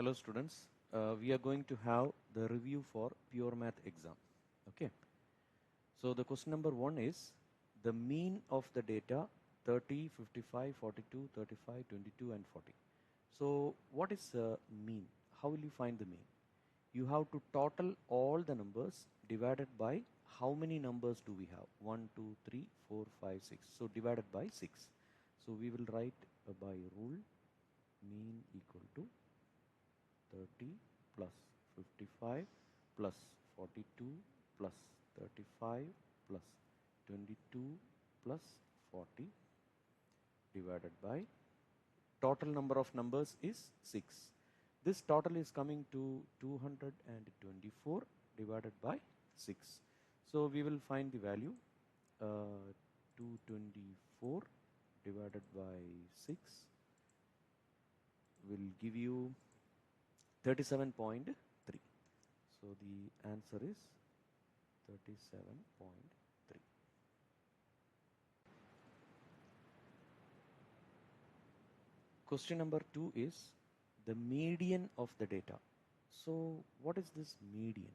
Hello students, we are going to have the review for pure math exam. Okay, so the question number 1 is the mean of the data 30, 55, 42, 35, 22 and 40. So what is mean? How will you find the mean? You have to total all the numbers divided by how many numbers do we have? 1, 2, 3, 4, 5, 6. So divided by 6. So we will write by rule mean equal to 30 plus 55 plus 42 plus 35 plus 22 plus 40 divided by total number of numbers is 6. This total is coming to 224 divided by 6. So we will find the value 224 divided by 6 will give you 37.3. So the answer is 37.3. Question number 2 is the median of the data. So what is this median?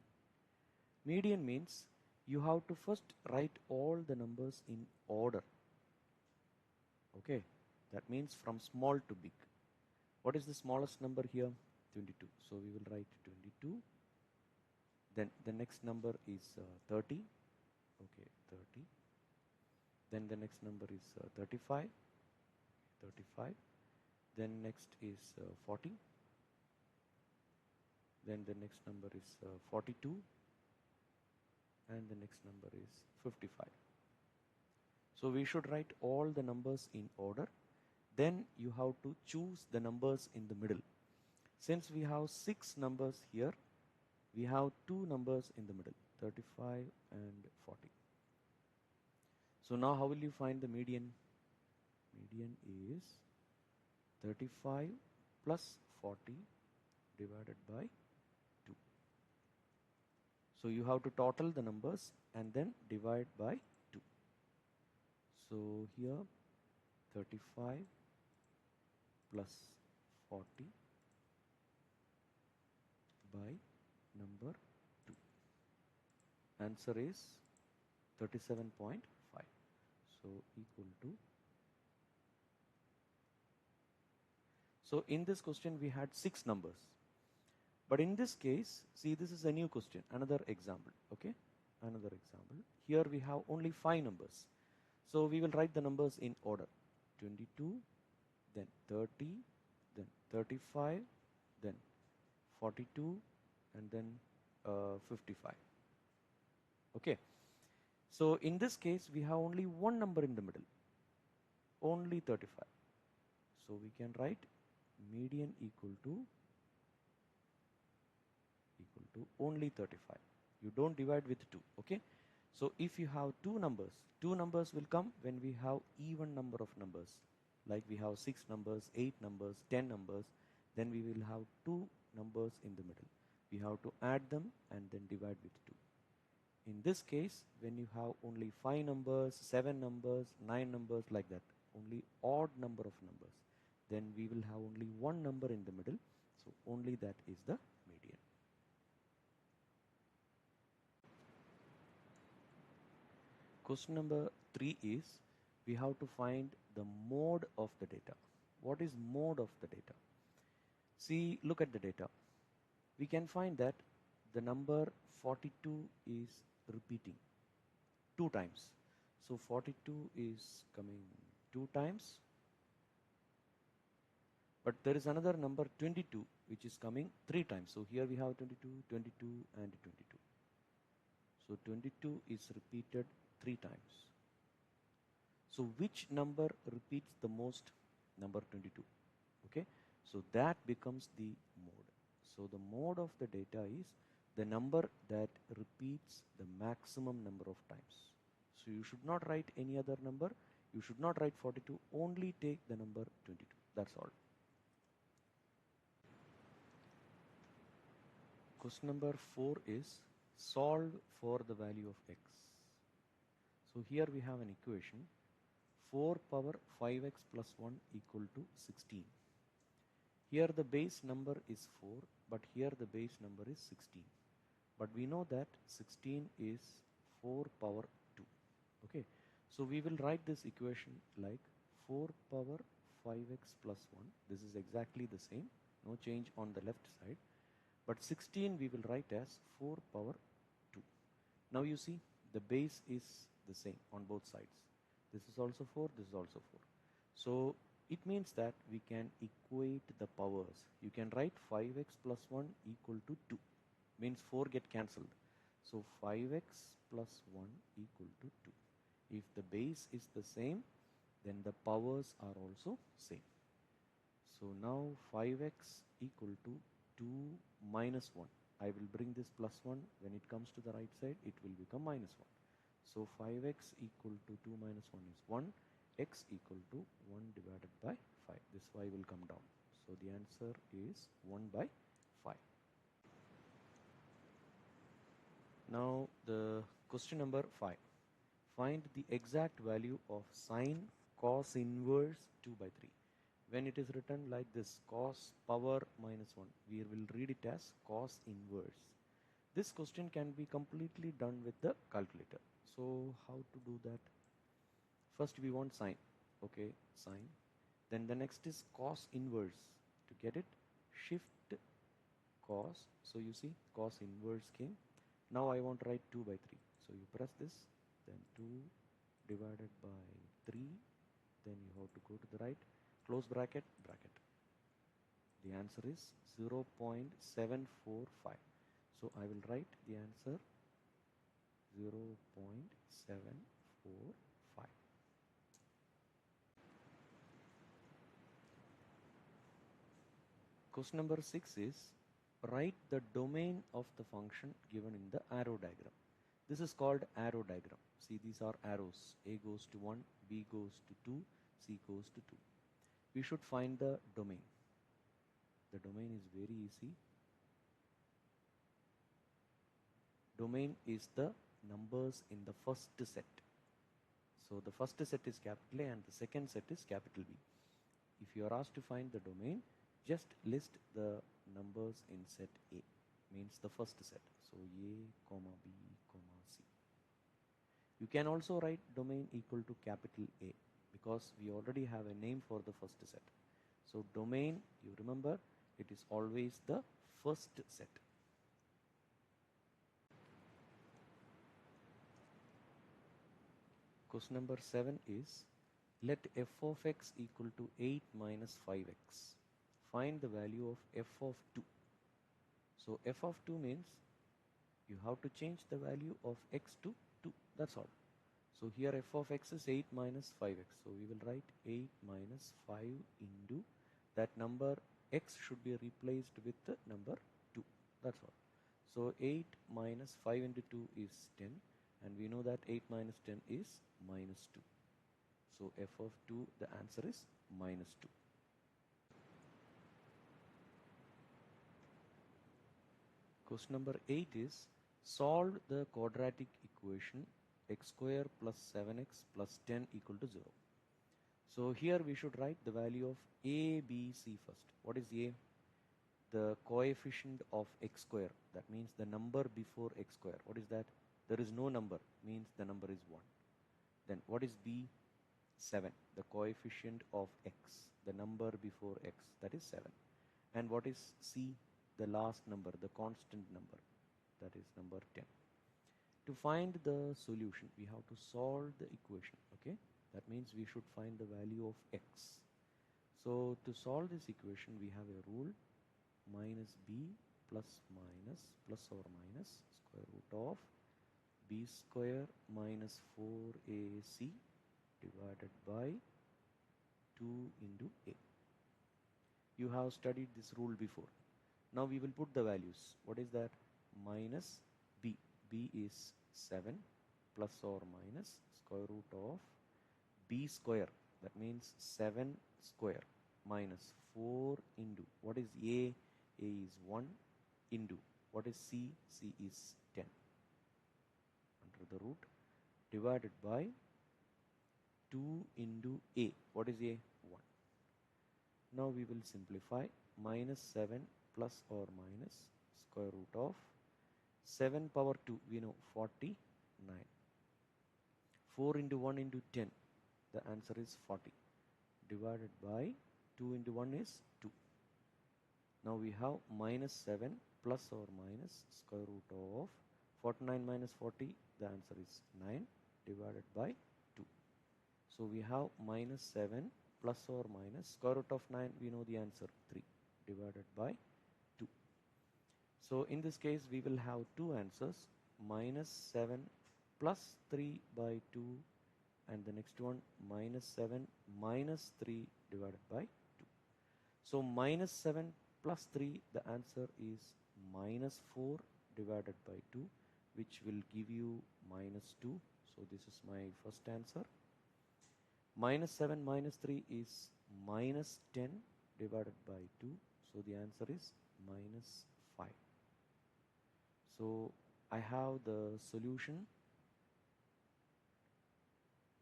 Median means you have to first write all the numbers in order. Okay, that means from small to big. What is the smallest number here? 22. So we will write 22. Then the next number is 30. Okay, 30. Then the next number is 35. 35. Then next is 40. Then the next number is 42. And the next number is 55. So we should write all the numbers in order. Then you have to choose the numbers in the middle. Since we have 6 numbers here, we have 2 numbers in the middle, 35 and 40. So now how will you find the median? Median is 35 plus 40 divided by 2. So you have to total the numbers and then divide by 2. So here 35 plus 40 by number 2. Answer is 37.5. So equal to. So in this question we had 6 numbers. But in this case, see, this is a new question, another example. Okay, another example. Here we have only 5 numbers. So we will write the numbers in order. 22, then 30, then 35, then 42 and then 55. Okay, so in this case we have only one number in the middle, only 35. So we can write median equal to only 35. You don't divide with 2. Okay, so if you have 2 numbers will come when we have even number of numbers, like we have 6 numbers, 8 numbers, 10 numbers. Then we will have 2 numbers in the middle. We have to add them and then divide with 2. In this case, when you have only 5 numbers, 7 numbers, 9 numbers, like that, only odd number of numbers, then we will have only one number in the middle. So only that is the median. Question number 3 is we have to find the mode of the data. What is mode of the data? See, look at the data. We can find that the number 42 is repeating 2 times. So 42 is coming 2 times. But there is another number 22 which is coming 3 times. So here we have 22, 22 and 22. So 22 is repeated 3 times. So which number repeats the most? Number 22. Okay, so that becomes the mode. So the mode of the data is the number that repeats the maximum number of times. So you should not write any other number. You should not write 42. Only take the number 22. That's all. Question number 4 is solve for the value of x. So here we have an equation 4 power 5x plus 1 equal to 16. Here the base number is 4, but here the base number is 16. But we know that 16 is 4 power 2. Okay, so we will write this equation like 4 power 5x plus 1. This is exactly the same, no change on the left side. But 16 we will write as 4 power 2. Now you see the base is the same on both sides. This is also 4, this is also 4. So it means that we can equate the powers. You can write 5x plus 1 equal to 2. Means 4 get cancelled. So 5x plus 1 equal to 2. If the base is the same, then the powers are also same. So now 5x equal to 2 minus 1. I will bring this plus 1. When it comes to the right side, it will become minus 1. So 5x equal to 2 minus 1 is 1. X equal to 1 divided by 5. This y will come down. So the answer is 1 by 5. Now the question number 5. Find the exact value of sine cos inverse 2 by 3. When it is written like this, cos power minus 1, we will read it as cos inverse. This question can be completely done with the calculator. So how to do that? First we want sine. Okay, sine. Then the next is cos inverse. To get it, shift cos. So you see cos inverse came. Now I want to write 2 by 3. So you press this, then 2 divided by 3. Then you have to go to the right, close bracket, bracket. The answer is 0.745. So I will write the answer 0.745. Question number 6 is write the domain of the function given in the arrow diagram. This is called arrow diagram. See, these are arrows. A goes to 1, B goes to 2, C goes to 2. We should find the domain. The domain is very easy. Domain is the numbers in the first set. So the first set is capital A and the second set is capital B. If you are asked to find the domain, just list the numbers in set A, means the first set. So A, comma B, comma C. You can also write domain equal to capital A because we already have a name for the first set. So domain, you remember, it is always the first set. Question number 7 is let f of x equal to 8 minus 5x. Find the value of f of 2. So f of 2 means you have to change the value of x to 2. That's all. So here f of x is 8 minus 5x. So we will write 8 minus 5 into that number x should be replaced with the number 2. That's all. So 8 minus 5 into 2 is 10. And we know that 8 minus 10 is minus 2. So f of 2, the answer is minus 2. Question number 8 is solve the quadratic equation x square plus 7x plus 10 equal to 0. So here we should write the value of a, b, c first. What is a? The coefficient of x square. That means the number before x square. What is that? There is no number, means the number is 1. Then what is b? 7. The coefficient of x. The number before x. That is 7. And what is c? The last number, the constant number. That is number 10. To find the solution, we have to solve the equation. Okay? That means we should find the value of x. So to solve this equation, we have a rule minus b plus minus plus or minus square root of b square minus 4ac divided by 2 into a. You have studied this rule before. Now we will put the values. What is that? Minus b. B is 7 plus or minus square root of b square. That means 7 square minus 4 into. What is a? A is 1 into. What is c? C is 10. Under the root divided by 2 into a. What is a? 1. Now we will simplify. Minus 7 plus or minus square root of 7 power 2, we know 49. 4 into 1 into 10, the answer is 40, divided by 2 into 1 is 2. Now we have minus 7 plus or minus square root of 49 minus 40, the answer is 9, divided by 2. So we have minus 7 plus or minus square root of 9, we know the answer 3, divided by 2. So in this case we will have two answers, minus 7 plus 3 by 2, and the next one minus 7 minus 3 divided by 2. So minus 7 plus 3, the answer is minus 4 divided by 2, which will give you minus 2. So this is my first answer. Minus 7 minus 3 is minus 10 divided by 2. So the answer is minus 5. So I have the solution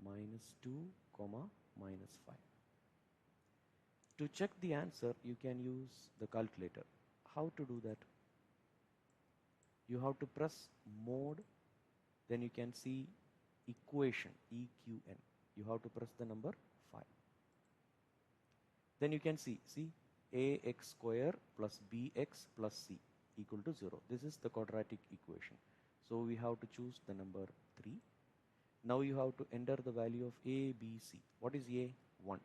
minus 2 comma minus 5. To check the answer, you can use the calculator. How to do that? You have to press mode, then you can see equation, EQN. You have to press the number 5. Then you can see ax square plus bx plus c equal to 0. This is the quadratic equation. So we have to choose the number 3. Now you have to enter the value of a, b, c. What is a? 1.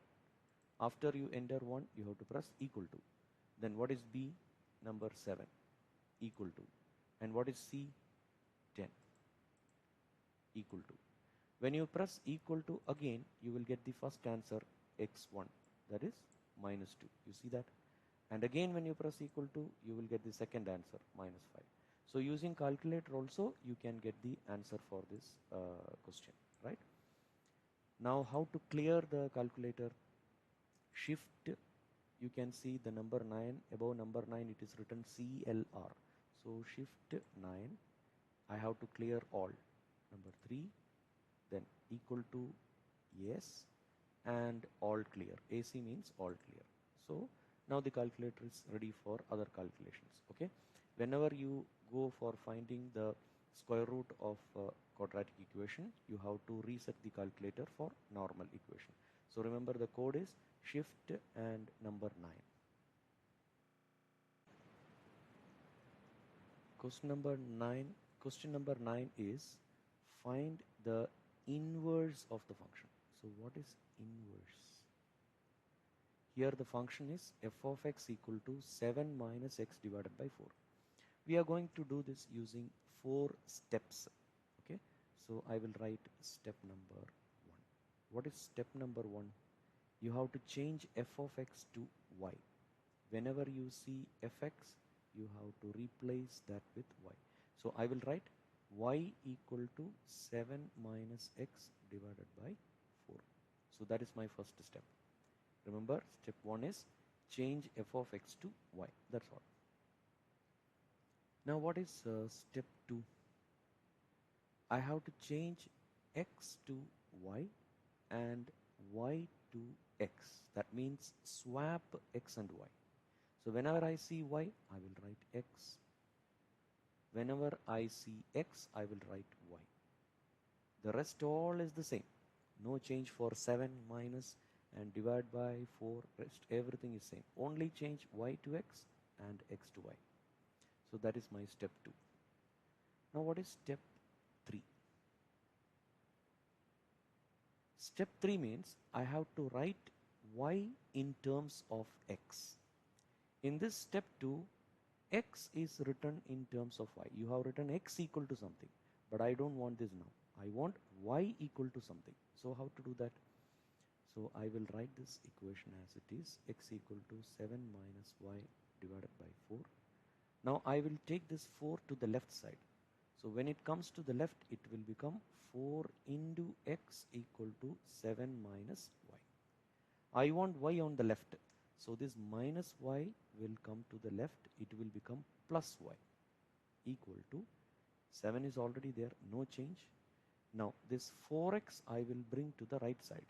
After you enter 1, you have to press equal to. Then what is b? Number 7, equal to. And what is c? 10, equal to. When you press equal to again, you will get the first answer x1, that is minus 2. You see that? And again when you press equal to, you will get the second answer, minus 5. So using calculator also, you can get the answer for this question, right? Now how to clear the calculator? Shift, you can see the number 9, above number 9 it is written CLR. So shift 9, I have to clear all. Number 3, then equal to yes, and all clear. AC means all clear. So now the calculator is ready for other calculations. Okay, whenever you go for finding the square root of quadratic equation, you have to reset the calculator for normal equation. So remember, the code is shift and number 9. Question number 9 is find the inverse of the function. So what is inverse? Here the function is f of x equal to 7 minus x divided by 4. We are going to do this using 4 steps. Okay, so I will write step number 1. What is step number 1? You have to change f of x to y. Whenever you see fx, you have to replace that with y. So I will write y equal to 7 minus x divided by 4. So that is my first step. Remember, step 1 is change f of x to y. That's all. Now what is step 2? I have to change x to y and y to x. That means swap x and y. So whenever I see y, I will write x. Whenever I see x, I will write y. The rest all is the same. No change for 7 minus and divide by 4. Rest everything is same. Only change y to x and x to y. So that is my step 2. Now what is step 3? Step 3 means I have to write y in terms of x. In this step 2, x is written in terms of y. You have written x equal to something, but I don't want this now. I want y equal to something. So how to do that? So I will write this equation as it is, x equal to 7 minus y divided by 4. Now I will take this 4 to the left side. So when it comes to the left, it will become 4 into x equal to 7 minus y. I want y on the left. So this minus y will come to the left. It will become plus y equal to 7 is already there, no change. Now this 4x I will bring to the right side.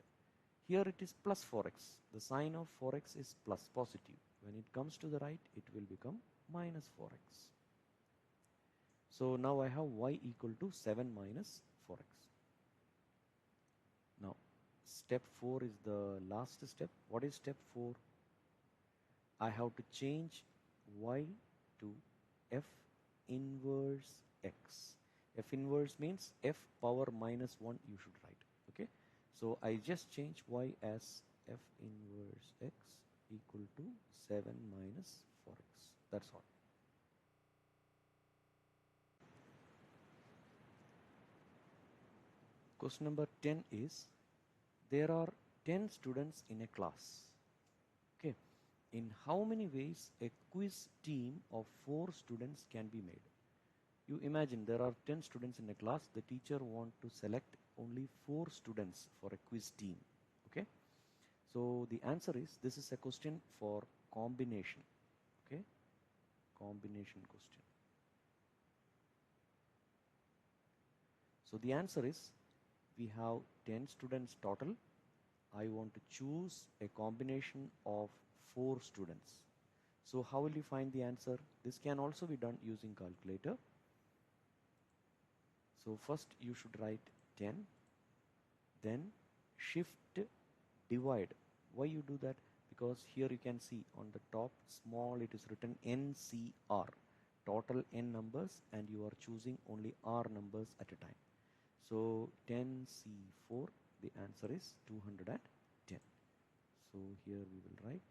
Here it is plus 4x. The sign of 4x is plus, positive. When it comes to the right, it will become minus 4x. So now I have y equal to 7 minus 4x. Now step 4 is the last step. What is step 4? I have to change y to f inverse x. F inverse means f power minus 1 you should write. Okay. So I just change y as f inverse x equal to 7 minus 4x. That's all. Question number 10 is, there are 10 students in a class. Okay. In how many ways a quiz team of 4 students can be made? You imagine there are 10 students in a class. The teacher wants to select only 4 students for a quiz team. Okay. So the answer is, this is a question for combination. Okay. Combination question. So the answer is, we have 10 students total. I want to choose a combination of 4 students. So how will you find the answer? This can also be done using calculator. So first you should write 10, then shift divide. Why you do that? Because here you can see on the top small it is written NCR, total n numbers, and you are choosing only R numbers at a time. So 10C4, the answer is 210. So here we will write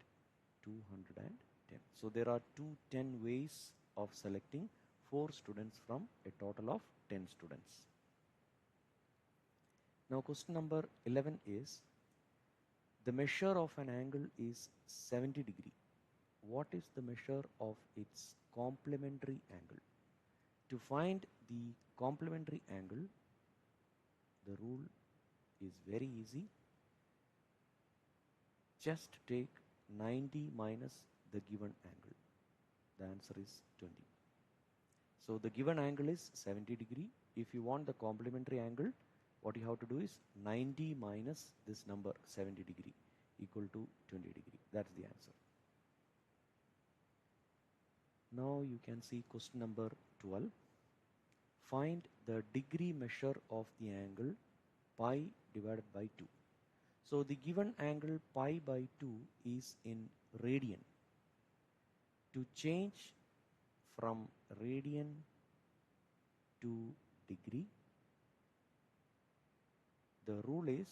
210. So there are 210 ways of selecting 4 students from a total of 10 students. Now question number 11 is, the measure of an angle is 70 degree. What is the measure of its complementary angle? To find the complementary angle, the rule is very easy. Just take 90 minus the given angle. The answer is 20. So the given angle is 70 degree. If you want the complementary angle, what you have to do is 90 minus this number 70 degree equal to 20 degree. That's the answer. Now you can see question number 12. Find the degree measure of the angle pi divided by 2. So the given angle pi by 2 is in radian. To change from radian to degree, the rule is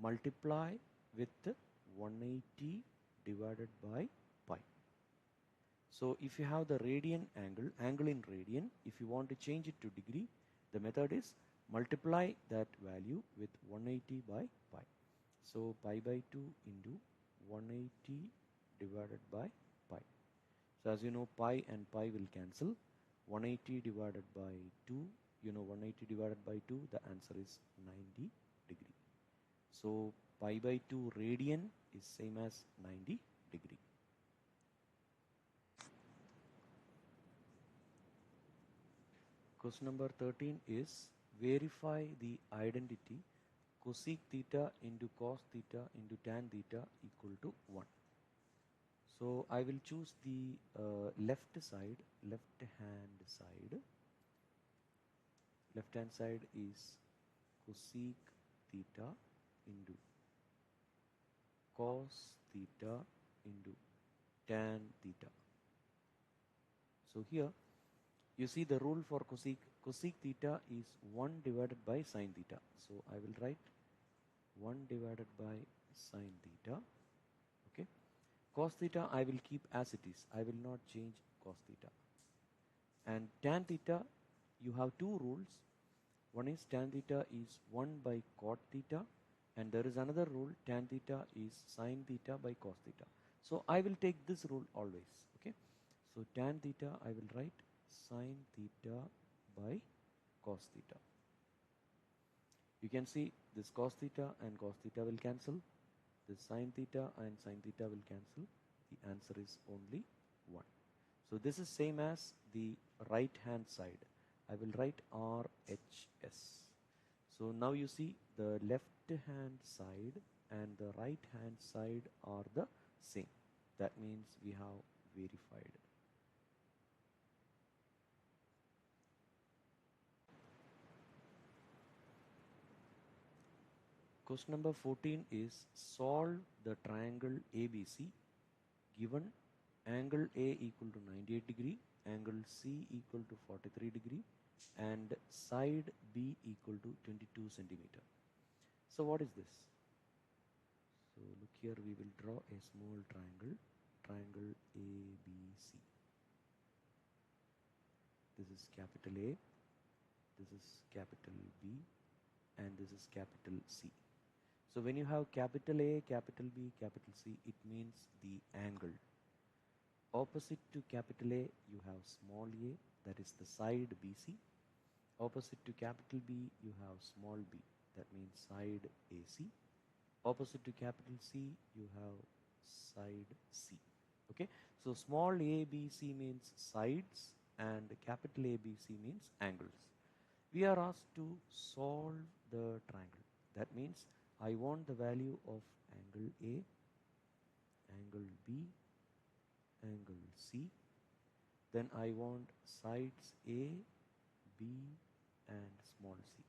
multiply with 180 divided by pi. So if you have the radian angle in radian, if you want to change it to degree, the method is multiply that value with 180 by pi. So pi by 2 into 180 divided by pi. So as you know, pi and pi will cancel. 180 divided by 2, 180 divided by 2, the answer is 90 degree. So pi by 2 radian is same as 90 degree. Question number 13 is, verify the identity cosec theta into cos theta into tan theta equal to 1. So I will choose the left hand side. Left hand side is cosec theta into cos theta into tan theta. So here you see the rule for cosec theta is 1 divided by sin theta. So I will write 1 divided by sin theta. Okay. Cos theta I will keep as it is. I will not change cos theta. And tan theta, you have two rules. One is tan theta is 1 by cot theta, and there is another rule, tan theta is sin theta by cos theta. So I will take this rule always. Okay. So tan theta I will write sin theta by cos theta. You can see this cos theta and cos theta will cancel. This sin theta and sin theta will cancel. The answer is only 1. So this is same as the right hand side. I will write RHS. So now you see the left hand side and the right hand side are the same. That means we have verified. Question number 14 is solve the triangle ABC given angle A equal to 98 degree, angle C equal to 43 degree, and side B equal to 22 centimeter. So what is this? So look here, we will draw a small triangle, triangle ABC. This is capital A, this is capital B, and this is capital C. So when you have capital A, capital B, capital C, it means the angle. Opposite to capital A, you have small a, that is the side BC. Opposite to capital B, you have small b, that means side AC. Opposite to capital C, you have side C. Okay, so small ABC means sides and capital ABC means angles. We are asked to solve the triangle. That means I want the value of angle A, angle B, angle C. Then I want sides A, B, and small c.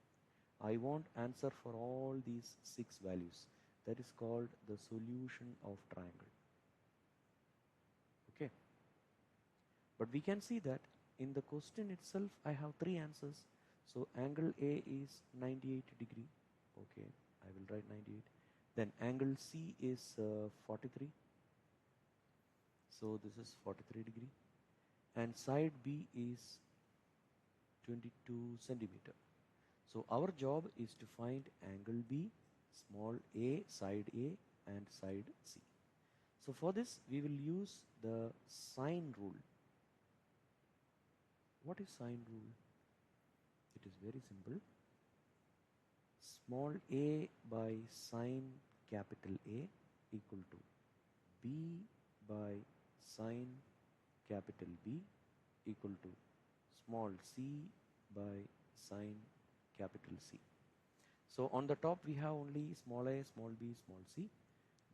I want answer for all these 6 values. That is called the solution of triangle. Okay. But we can see that in the question itself I have 3 answers. So angle A is 98 degree. Okay, I will write 98. Then angle C is 43. So this is 43 degree. And side B is 22 centimeter. So our job is to find angle B, small a, side A, and side C. So for this we will use the sine rule. What is sine rule? It is very simple. Small a by sine capital A equal to B by sine capital B equal to small c by sine capital C. So on the top we have only small a, small b, small c.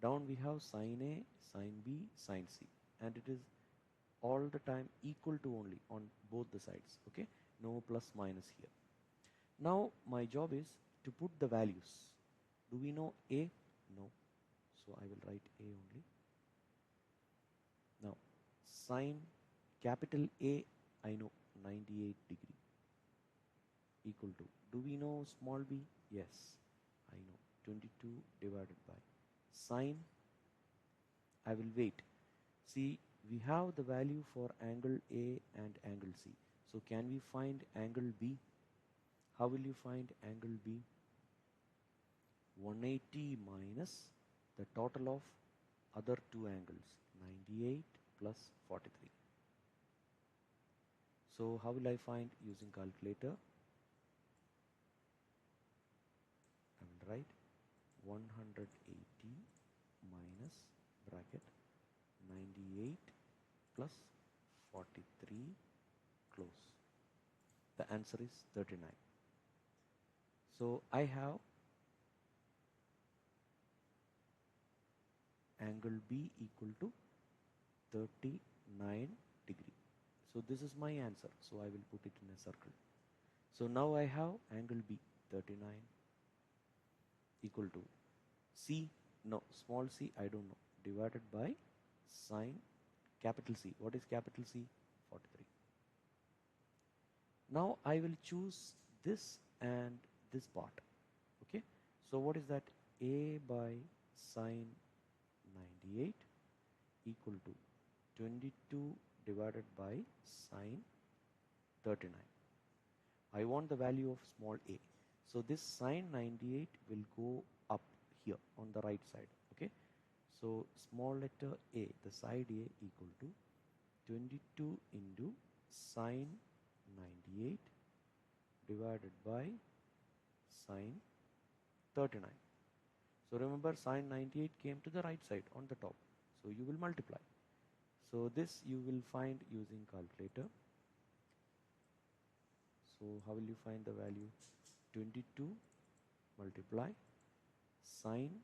Down we have sine A, sine B, sine C, and it is all the time equal to only on both the sides. Okay, no plus minus here. Now my job is to put the values. Do we know A? No. So I will write A only. Now sine capital A, I know 98 degree equal to, do we know small b? Yes, I know 22 divided by sine. I will wait. See, we have the value for angle A and angle C. So can we find angle B? How will you find angle B? 180 minus the total of other 2 angles, 98 plus 43. So how will I find using calculator? I will write 180 minus bracket 98 plus 43 close. The answer is 39. So I have angle B equal to 39 degree. So this is my answer. So I will put it in a circle. So now I have angle B 39 equal to C, no, small c, I don't know, divided by sine capital C. What is capital C? 43. Now I will choose this and this part. Okay, so what is that? A by sine 98 equal to 22 divided by sine 39. I want the value of small a. So this sine 98 will go up here on the right side. Okay, so small letter a, the side a, equal to 22 into sine 98 divided by sine 39. So remember, sine 98 came to the right side on the top. So you will multiply. So this you will find using calculator. So how will you find the value? 22 multiply sine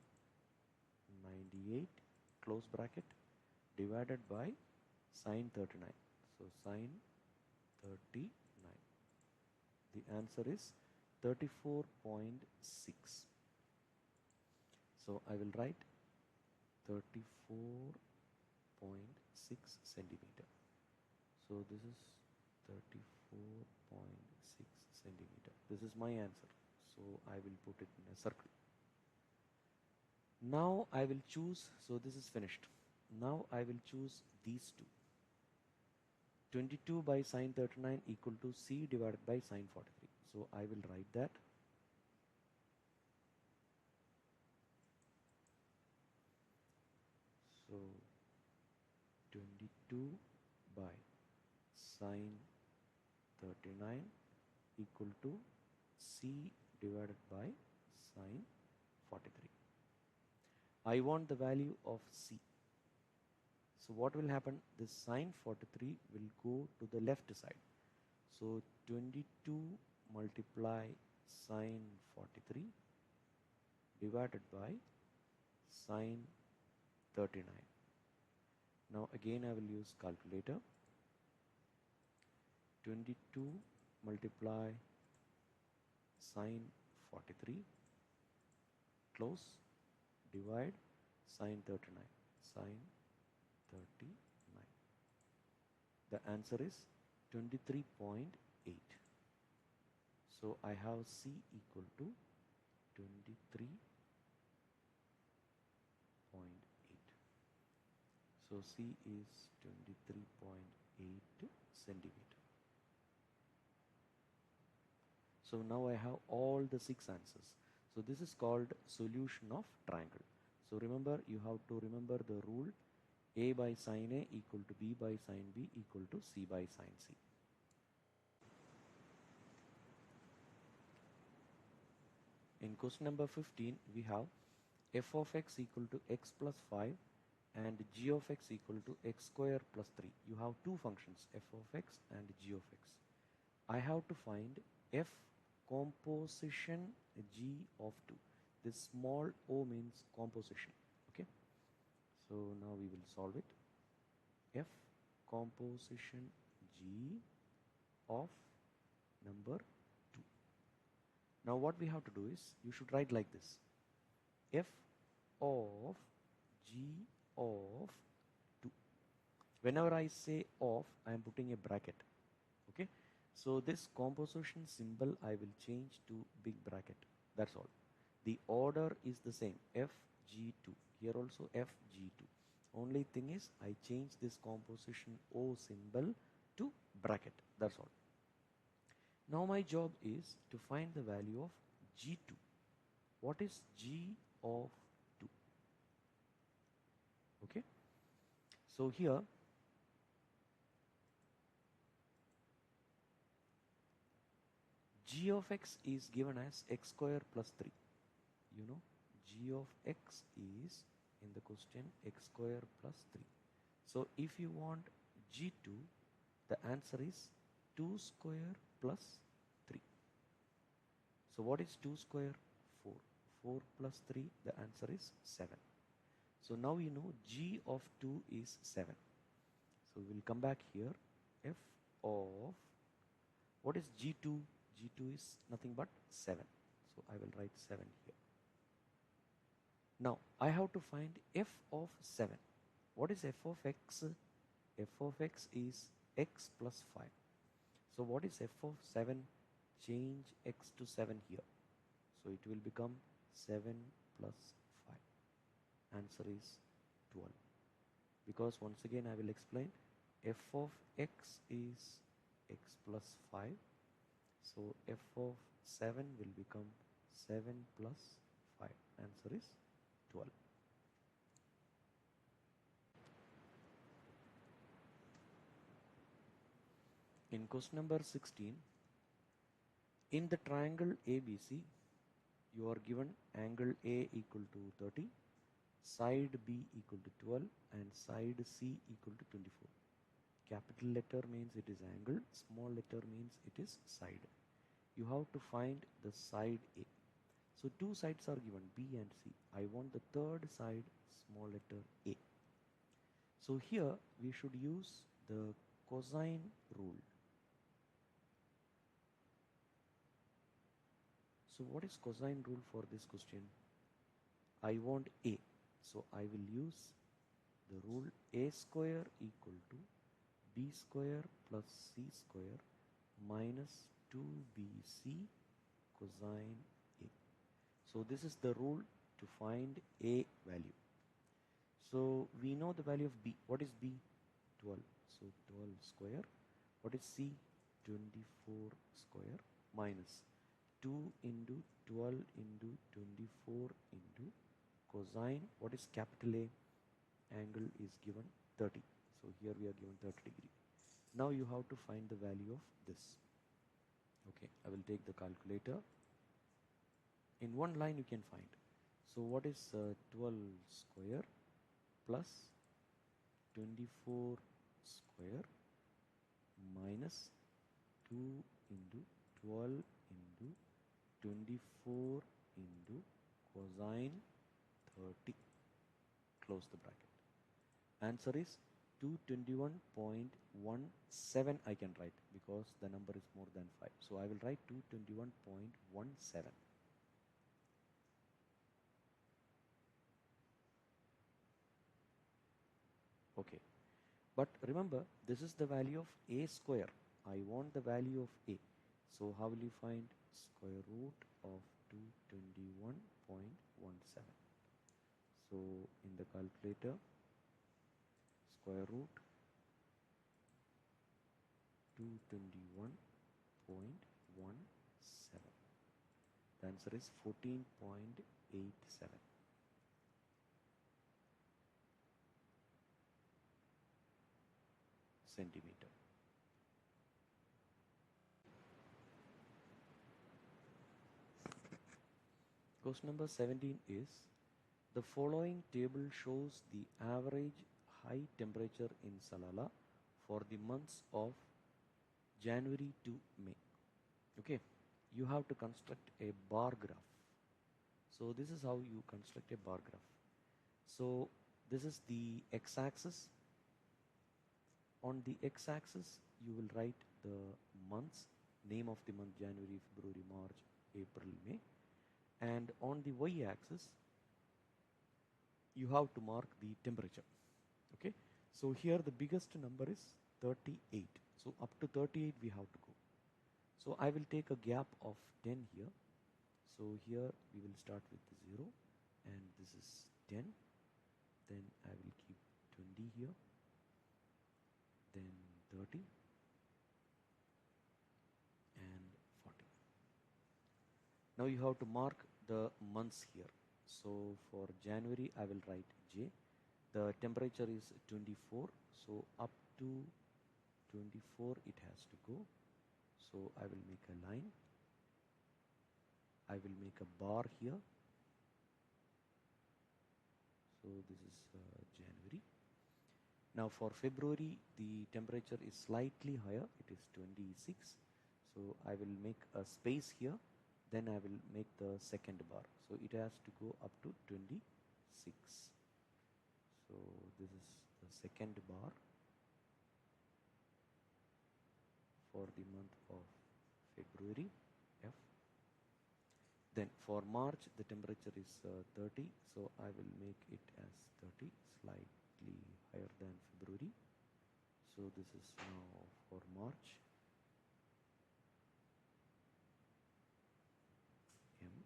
98 close bracket divided by sine 39. So sine 39. The answer is 34.6. So I will write 34.6 centimeter. So this is 34.6 centimeter. This is my answer. So I will put it in a circle. Now I will choose, so this is finished. Now I will choose these two. 22 by sine 39 equal to C divided by sine 43. So I will write that. So 22 by sine 39 equal to C divided by sine 43. I want the value of C. So what will happen? This sine 43 will go to the left side. So 22 multiply sine 43 divided by sine 39. Now again I will use calculator. 22 multiply sine 43 close divide sine 39. Sine 39. The answer is 23.8. So I have C equal to 23.8. So C is 23.8 centimeter. So now I have all the 6 answers. So this is called solution of triangle. So remember, you have to remember the rule: A by sine A equal to B by sine B equal to C by sine C. In question number 15, we have f of x equal to x plus 5 and g of x equal to x square plus 3. You have two functions, f of x and g of x. I have to find f composition g of 2. This small o means composition. Okay. So now we will solve it. F composition g of number 2. Now what we have to do is, you should write like this: f of g of 2. Whenever I say of, I am putting a bracket. Okay. So this composition symbol I will change to big bracket. That's all. The order is the same, fg2. Here also fg2. Only thing is, I change this composition O symbol to bracket. That's all. Now my job is to find the value of g2. What is g of 2? Okay. So here g of x is given as x square plus 3. You know, g of x is in the question x square plus 3. So if you want g2, the answer is 2 square plus 3. So what is 2 square? 4. 4 plus 3, the answer is 7. So now you know g of 2 is 7. So we'll come back here. F of, what is g2? g2 is nothing but 7. So I will write 7 here. Now I have to find f of 7. What is f of x? F of x is x plus 5. So what is f of 7? Change x to 7 here. So it will become 7 plus 5. Answer is 12. Because once again I will explain, f of x is x plus 5. So f of 7 will become 7 plus 5. Answer is 12. In question number 16, in the triangle ABC, you are given angle A equal to 30, side B equal to 12 and side C equal to 24. Capital letter means it is angle, small letter means it is side. You have to find the side A. So two sides are given, B and C. I want the third side, small letter A. So here we should use the cosine rule. So what is cosine rule for this question? I want A, so I will use the rule A square equal to B square plus C square minus 2BC cosine A. So this is the rule to find A value. So we know the value of B. What is B? 12. So 12 square. What is C? 24 square minus 2 into 12 into 24 into cosine. What is capital A? Angle is given 30. So here we are given 30 degree. Now you have to find the value of this. Okay, I will take the calculator. In one line you can find. So what is 12 square plus 24 square minus 2 into 12 into 24 into cosine 30. Close the bracket. Answer is 221.17 I can write because the number is more than 5. So I will write 221.17. Okay. But remember, this is the value of A square. I want the value of A. So how will you find square root of 221.17? So in the calculator, square root 221.17. The answer is 14.87 centimeter. Question number 17 is, the following table shows the average high temperature in Salala for the months of January to May. Okay, you have to construct a bar graph. So this is how you construct a bar graph. So this is the x-axis. On the x-axis you will write the months, name of the month, January, February, March, April, May. And on the y-axis you have to mark the temperature. Okay, so here the biggest number is 38. So up to 38 we have to go. So I will take a gap of 10 here. So here we will start with 0 and this is 10. Then I will keep 20 here. Then 30 and 40. Now you have to mark the months here. So for January I will write J. The temperature is 24. So up to 24 it has to go. So I will make a line. I will make a bar here. So this is January. Now for February the temperature is slightly higher. It is 26. So I will make a space here. Then I will make the second bar. So it has to go up to 26. So this is the second bar for the month of February, F. Then for March the temperature is 30, so I will make it as 30, slightly higher than February. So this is now for March, M.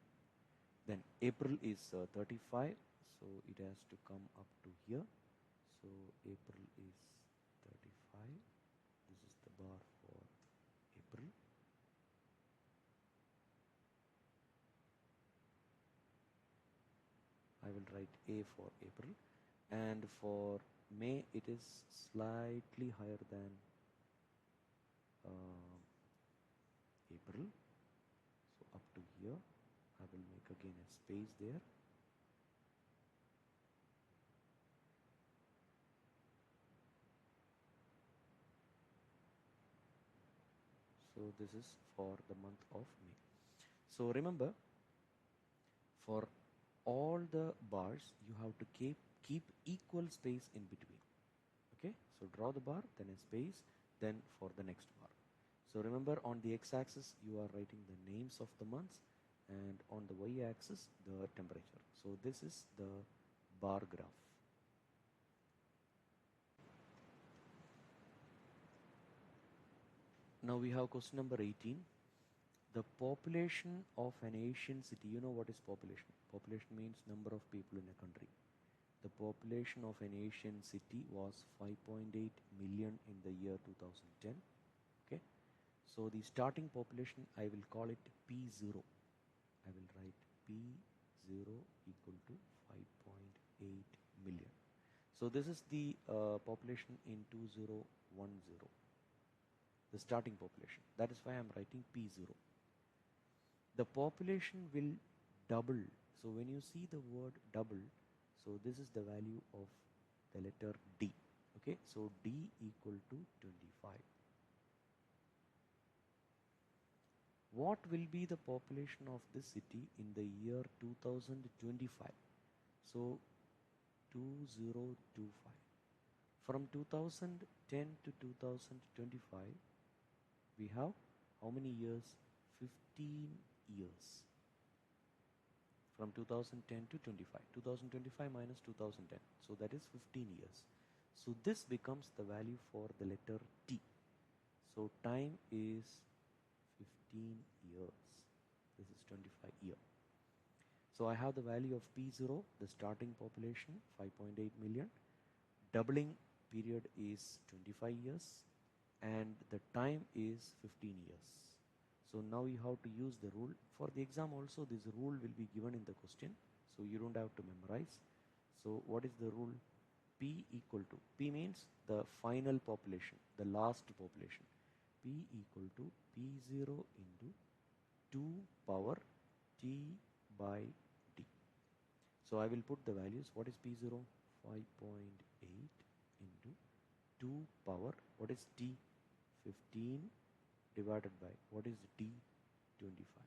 Then April is 35, so it has to come up to here. So April is 35. This is the bar for April. I will write A for April, and for May it is slightly higher than April. So up to here I will make again a space there. So this is for the month of May. So remember, For all the bars, you have to keep equal space in between. Okay, so draw the bar, then a space, then for the next bar. So remember, on the x-axis you are writing the names of the months, and on the y-axis the temperature. So this is the bar graph. Now we have question number 18. The population of an Asian city. You know what is population? Population means number of people in a country. The population of an Asian city was 5.8 million in the year 2010. Okay, so the starting population, I will call it P0. I will write P0 equal to 5.8 million. So this is the population in 2010, the starting population. That is why I am writing P0. The population will double. So when you see the word double, so this is the value of the letter D. Okay, so D equal to 25. What will be the population of this city in the year 2025? So 2025. From 2010 to 2025, we have how many years? 15 years. From 2010 to 25. 2025 minus 2010. So that is 15 years. So this becomes the value for the letter T. So time is 15 years. This is 25 year. So I have the value of P0, the starting population, 5.8 million. Doubling period is 25 years. And the time is 15 years. So now you have to use the rule. For the exam also, this rule will be given in the question. So you don't have to memorize. So what is the rule? P equal to, P means the final population, the last population. P equal to P0 into 2 power T by D. So I will put the values. What is P0? 5.8 into 2 power, what is T? 15 divided by, what is D? 25.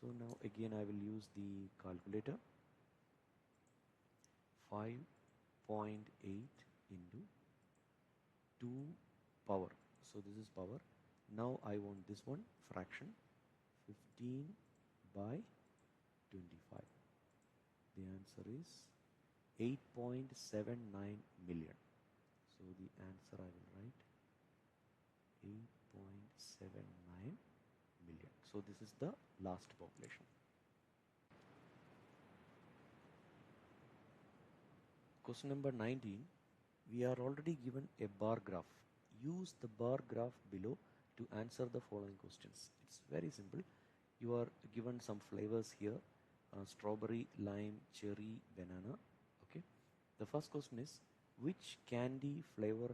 So now again I will use the calculator. 5.8 into 2 power. So this is power. Now I want this one, fraction. 15 by 25. The answer is 8.79 million. So the answer I will write 8.79 million. So this is the last population. Question number 19. We are already given a bar graph. Use the bar graph below to answer the following questions. It's very simple. You are given some flavors here. Strawberry, lime, cherry, banana. Okay. The first question is, which candy flavor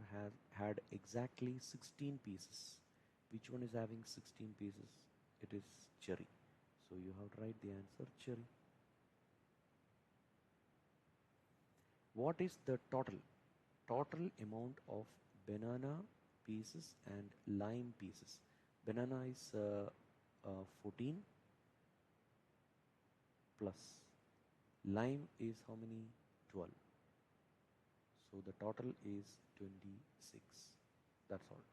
had exactly 16 pieces? Which one is having 16 pieces? It is cherry. So you have to write the answer cherry. What is the total amount of banana pieces and lime pieces? Banana is 14 plus lime is how many? 12. So the total is 26. That's all.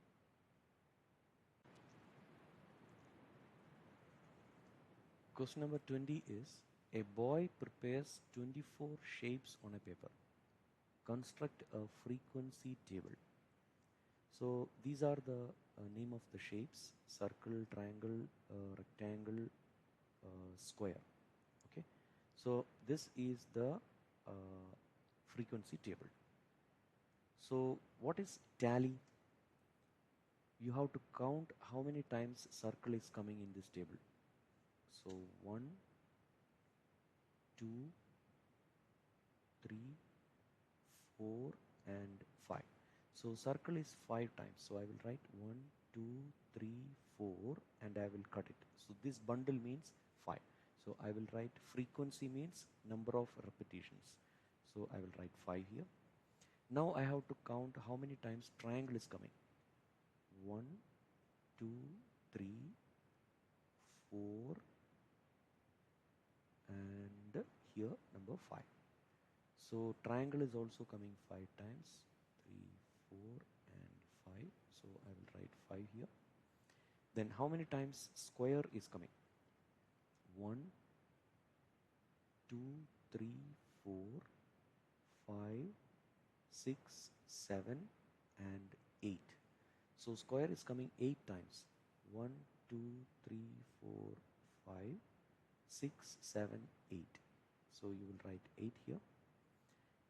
Question number 20 is, a boy prepares 24 shapes on a paper. Construct a frequency table. So these are the name of the shapes: circle, triangle, rectangle, square. Okay, so this is the frequency table. So what is tally? You have to count how many times circle is coming in this table. So 1, 2, 3, 4 and 5. So circle is 5 times. So I will write 1, 2, 3, 4 and I will cut it. So this bundle means 5. So I will write frequency means number of repetitions. So I will write 5 here. Now I have to count how many times triangle is coming. 1, 2, 3, 4 and here number 5. So triangle is also coming 5 times, 3, 4 and 5. So I will write 5 here. Then how many times square is coming? 1, 2, 3, 4, 5, 6, 7 and 8. So square is coming 8 times. 1, 2, 3, 4, 5, 6, 7, 8. So you will write 8 here.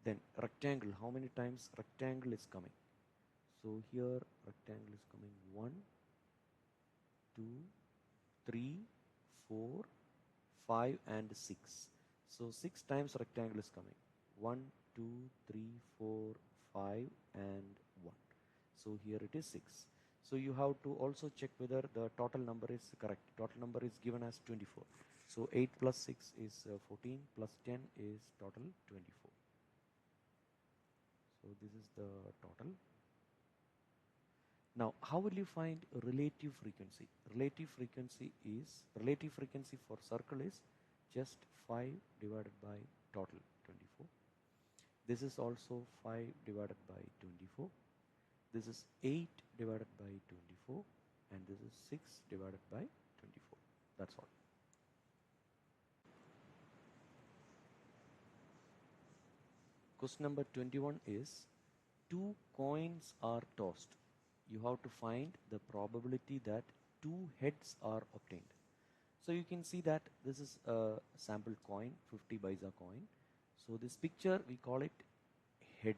Then rectangle, how many times rectangle is coming? So here rectangle is coming 1, 2, 3, 4, 5 and 6. So 6 times rectangle is coming. 1, 2, 3, 4, 5 and 1. So here it is 6. So you have to also check whether the total number is correct. Total number is given as 24. So 8 plus 6 is 14 plus 10 is total 24. So this is the total. Now, how will you find relative frequency? Relative frequency for circle is just 5 divided by total 24. This is also 5 divided by 24. This is 8 divided by 24 and this is 6 divided by 24. That's all. Question number 21 is 2 coins are tossed. You have to find the probability that 2 heads are obtained. So you can see that this is a sample coin, 50 paisa coin. So this picture we call it head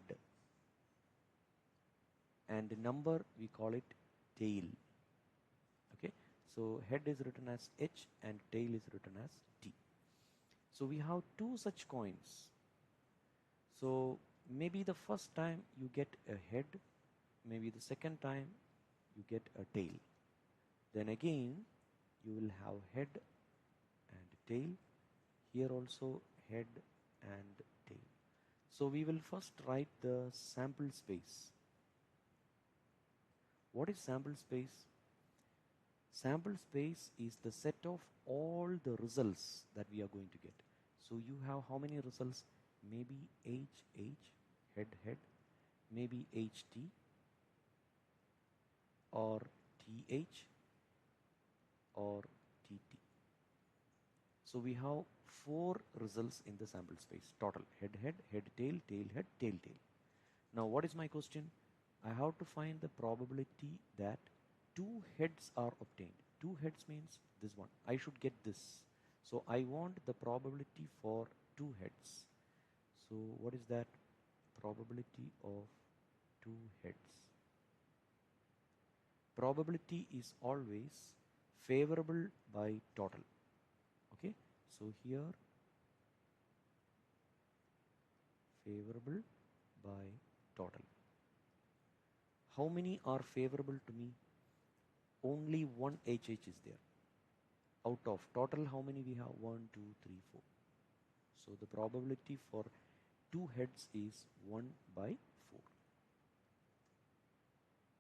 and the number we call it tail. Okay, so head is written as H and tail is written as T. So we have 2 such coins. So maybe the first time you get a head, maybe the second time you get a tail. Then again you will have head and tail. Here also head and tail. So we will first write the sample space. What is sample space? Sample space is the set of all the results that we are going to get. So you have how many results? Maybe HH, head, maybe HT or TH or TT. So we have 4 results in the sample space total: head, tail, head, tail. Now what is my question? I have to find the probability that 2 heads are obtained. 2 heads means this one. I should get this. So I want the probability for 2 heads. So what is that? Probability of 2 heads. Probability is always favorable by total. Okay, so here favorable by total. How many are favorable to me? Only one HH is there. Out of total, how many we have? 1, 2, 3, 4. So the probability for 2 heads is 1 by